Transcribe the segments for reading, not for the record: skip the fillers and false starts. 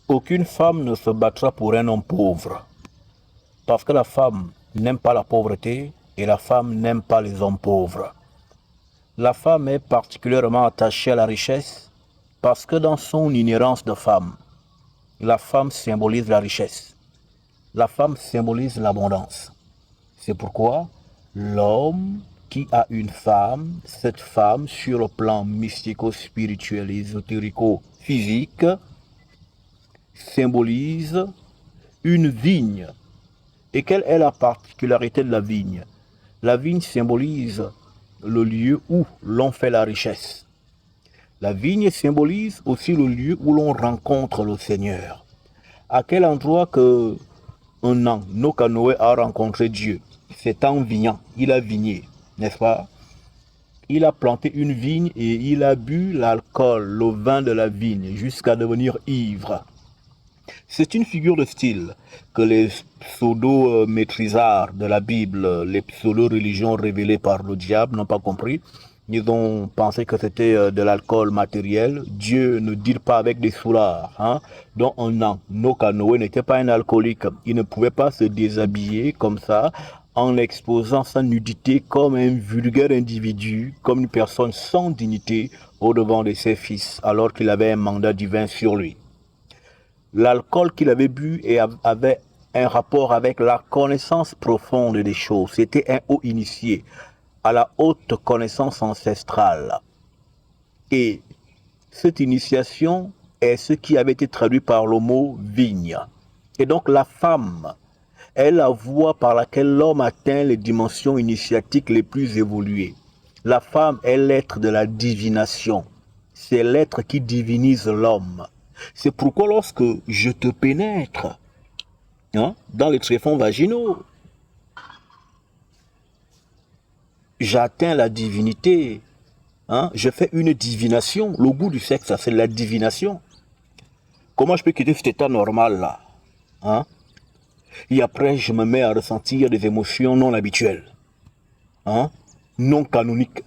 Aucune femme ne se battra pour un homme pauvre, parce que la femme n'aime pas la pauvreté et la femme n'aime pas les hommes pauvres. La femme est particulièrement attachée à la richesse parce que dans son inhérence de femme, la femme symbolise la richesse. La femme symbolise l'abondance. C'est pourquoi l'homme qui a une femme, cette femme sur le plan mystico-spirituel, ésotérico-physique, symbolise une vigne. Et quelle est la particularité de la vigne? La vigne symbolise le lieu où l'on fait la richesse. La vigne symbolise aussi le lieu où l'on rencontre le Seigneur. À quel endroit que un an, Noé a rencontré Dieu? C'est en vignant, il a vigné, n'est-ce pas? Il a planté une vigne et il a bu l'alcool, le vin de la vigne, jusqu'à devenir ivre. C'est une figure de style que les pseudo-maîtrisards de la Bible, les pseudo-religions révélées par le diable n'ont pas compris. Ils ont pensé que c'était de l'alcool matériel. Dieu ne deal pas avec des soulards. Donc Noé n'était pas un alcoolique. Il ne pouvait pas se déshabiller comme ça en exposant sa nudité comme un vulgaire individu, comme une personne sans dignité au devant de ses fils, alors qu'il avait un mandat divin sur lui. L'alcool qu'il avait bu avait un rapport avec la connaissance profonde des choses. C'était un haut initié à la haute connaissance ancestrale. Et cette initiation est ce qui avait été traduit par le mot vigne. Et donc la femme est la voie par laquelle l'homme atteint les dimensions initiatiques les plus évoluées. La femme est l'être de la divination. C'est l'être qui divinise l'homme. C'est pourquoi lorsque je te pénètre dans les tréfonds vaginaux, j'atteins la divinité. Je fais une divination. Le goût du sexe, c'est la divination. Comment je peux quitter cet état normal là? Et après, je me mets à ressentir des émotions non habituelles, non canoniques,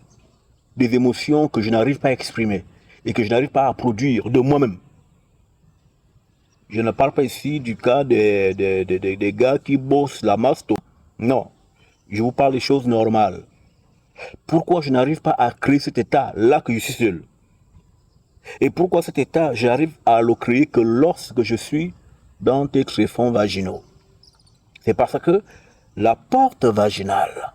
des émotions que je n'arrive pas à exprimer et que je n'arrive pas à produire de moi-même. Je ne parle pas ici du cas des gars qui bossent la masto. Non, je vous parle des choses normales. Pourquoi je n'arrive pas à créer cet état-là que je suis seul? Et pourquoi cet état, j'arrive à le créer que lorsque je suis dans tes tréfonds vaginaux? C'est parce que la porte vaginale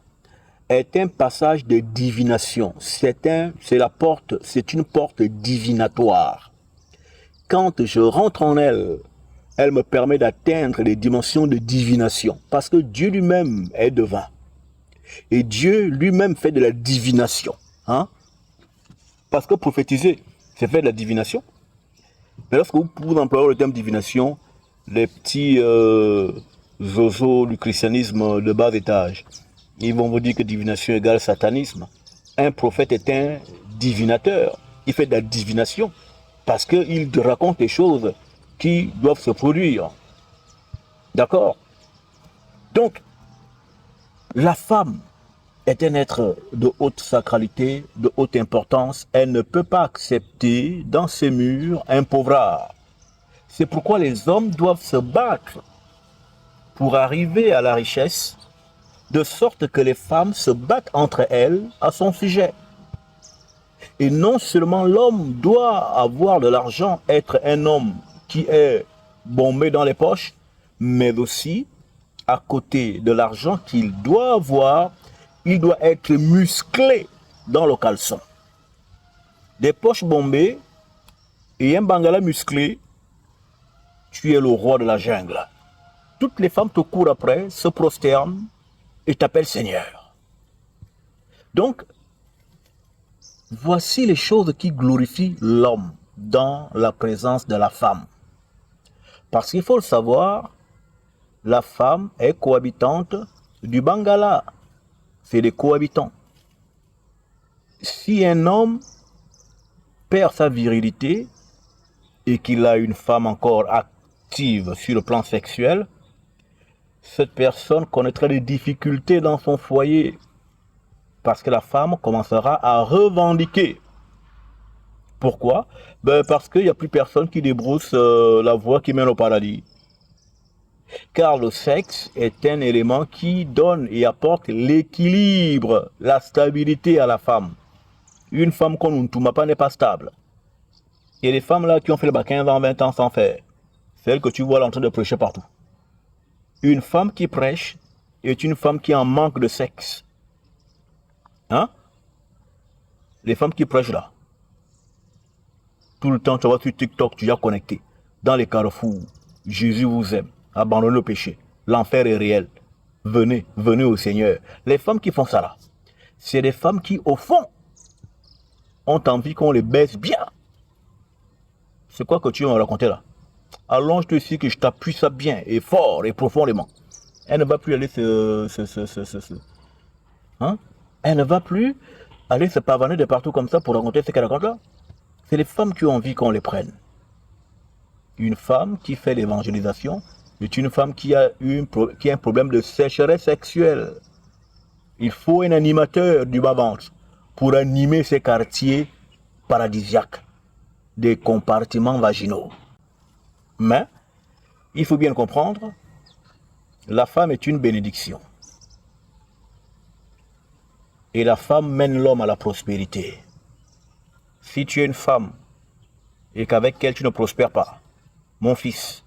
est un passage de divination. C'est une porte divinatoire. Quand je rentre en elle, elle me permet d'atteindre des dimensions de divination. Parce que Dieu lui-même est divin. Et Dieu lui-même fait de la divination. Parce que prophétiser, c'est faire de la divination. Mais lorsque vous employez le terme divination, les petits zozos du christianisme de bas étage, ils vont vous dire que divination égale satanisme. Un prophète est un divinateur. Il fait de la divination parce qu'il raconte des choses qui doivent se produire. D'accord? Donc, la femme est un être de haute sacralité, de haute importance. Elle ne peut pas accepter dans ses murs un pauvrard. C'est pourquoi les hommes doivent se battre pour arriver à la richesse, de sorte que les femmes se battent entre elles à son sujet. Et non seulement l'homme doit avoir de l'argent, être un homme qui est bombé dans les poches, mais aussi, à côté de l'argent qu'il doit avoir, il doit être musclé dans le caleçon. Des poches bombées et un bangala musclé, tu es le roi de la jungle. Toutes les femmes te courent après, se prosternent et t'appellent Seigneur. Donc, voici les choses qui glorifient l'homme dans la présence de la femme. Parce qu'il faut le savoir, la femme est cohabitante du bangala. C'est des cohabitants. Si un homme perd sa virilité et qu'il a une femme encore active sur le plan sexuel, cette personne connaîtra des difficultés dans son foyer parce que la femme commencera à revendiquer Pourquoi? Ben parce qu'il n'y a plus personne qui débrousse la voie qui mène au paradis. Car le sexe est un élément qui donne et apporte l'équilibre, la stabilité à la femme. Une femme qu'on ne tourne pas n'est pas stable. Et les femmes là qui ont fait le bac 15 ans, 20 ans sans faire, celles que tu vois là en train de prêcher partout. Une femme qui prêche est une femme qui en manque de sexe. Hein? Les femmes qui prêchent là, tout le temps tu vas sur TikTok, tu es connecté. Dans les carrefours, Jésus vous aime. Abandonnez le péché. L'enfer est réel. Venez, venez au Seigneur. Les femmes qui font ça là, c'est des femmes qui, au fond, ont envie qu'on les baisse bien. C'est quoi que tu vas me raconter là? Allonge-toi ici que je t'appuie ça bien et fort et profondément. Elle ne va plus aller hein? Elle ne va plus aller se pavaner de partout comme ça pour raconter ce qu'elle raconte là. C'est les femmes qui ont envie qu'on les prenne. Une femme qui fait l'évangélisation est une femme qui a un problème de sécheresse sexuelle. Il faut un animateur du bas-ventre pour animer ces quartiers paradisiaques des compartiments vaginaux. Mais, il faut bien comprendre, la femme est une bénédiction. Et la femme mène l'homme à la prospérité. Si tu es une femme et qu'avec elle tu ne prospères pas, mon fils,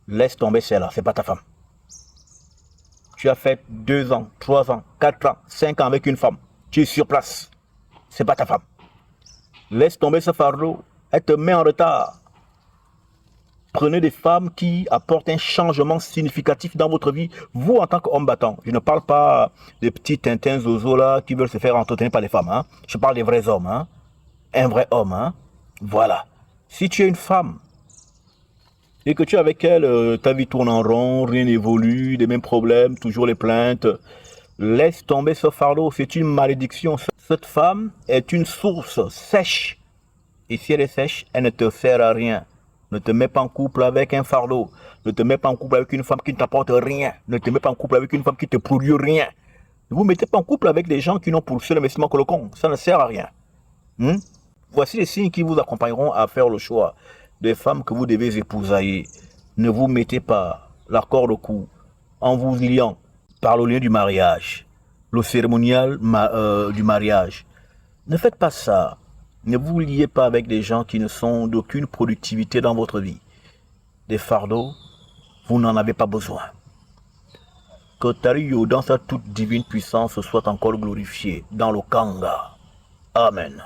laisse tomber celle-là, c'est pas ta femme. Tu as fait 2 ans, 3 ans, 4 ans, 5 ans avec une femme. Tu es sur place. C'est pas ta femme. Laisse tomber ce fardeau. Elle te met en retard. Prenez des femmes qui apportent un changement significatif dans votre vie. Vous, en tant qu'homme battant, je ne parle pas des petits tintins zozo là qui veulent se faire entretenir par les femmes. Hein. Je parle des vrais hommes. Hein. Un vrai homme. Hein. Voilà. Si tu es une femme et que tu es avec elle, ta vie tourne en rond, rien n'évolue, les mêmes problèmes, toujours les plaintes, laisse tomber ce fardeau. C'est une malédiction. Cette femme est une source sèche. Et si elle est sèche, elle ne te sert à rien. Ne te mets pas en couple avec un fardeau. Ne te mets pas en couple avec une femme qui ne t'apporte rien. Ne te mets pas en couple avec une femme qui ne te produit rien. Ne vous mettez pas en couple avec des gens qui n'ont pour seul investissement que le con. Ça ne sert à rien. Voici les signes qui vous accompagneront à faire le choix des femmes que vous devez épousailler. Ne vous mettez pas la corde au cou en vous liant par le lien du mariage, le cérémonial du mariage. Ne faites pas ça. Ne vous liez pas avec des gens qui ne sont d'aucune productivité dans votre vie. Des fardeaux, vous n'en avez pas besoin. Que Tario, dans sa toute divine puissance, soit encore glorifié dans le Kanga. Amen.